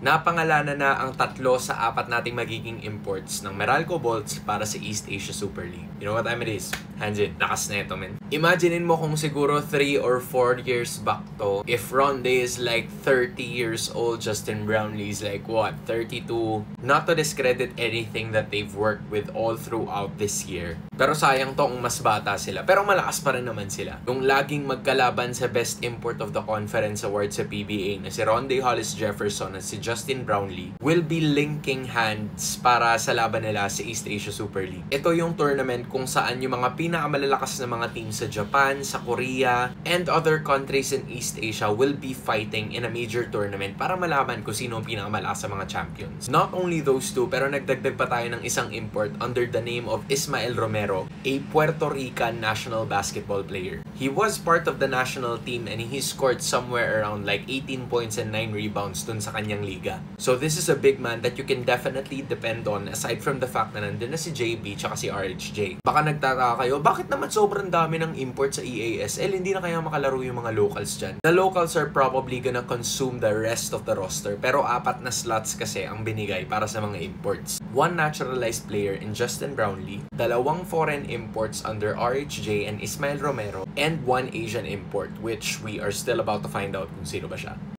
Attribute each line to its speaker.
Speaker 1: Napangalanan na ang 3 sa 4 nating magiging imports ng Meralco Bolts para sa East Asia Super League. You know what time it is? Hands in, lakas na ito, man. Imaginein mo kung siguro 3 or 4 years back to, if Ronde is like 30 years old, Justin Brownlee is like what, 32? Not to discredit anything that they've worked with all throughout this year. Pero sayang to kung mas bata sila. Pero malakas pa rin naman sila. Yung laging magkalaban sa Best Import of the Conference Award sa PBA na si Ronde Hollis Jefferson at si Justin Brownlee will be linking hands para sa laban nila sa East Asia Super League. Ito yung tournament kung saan yung mga pinakamalalakas na mga teams sa Japan, sa Korea, and other countries in East Asia will be fighting in a major tournament para malaman kung sino ang pinakamalakas sa mga champions. Not only those two, pero nagdagdag pa tayo ng isang import under the name of Ismael Romero, a Puerto Rican national basketball player. He was part of the national team and he scored somewhere around like 18 points and 9 rebounds dun sa kanyang liga. So this is a big man that you can definitely depend on aside from the fact na nandun na si JB tsaka si RHJ. Baka nagtataka kayo, bakit naman sobrang dami ng import sa EASL? Hindi na kaya makalaro yung mga locals dyan. The locals are probably gonna consume the rest of the roster, pero 4 na slots kasi ang binigay para sa mga imports. 1 naturalized player in Justin Brownlee, 2 foreign imports under RHJ and Ismael Romero, and 1 Asian import, which we are still about to find out kung sino ba siya.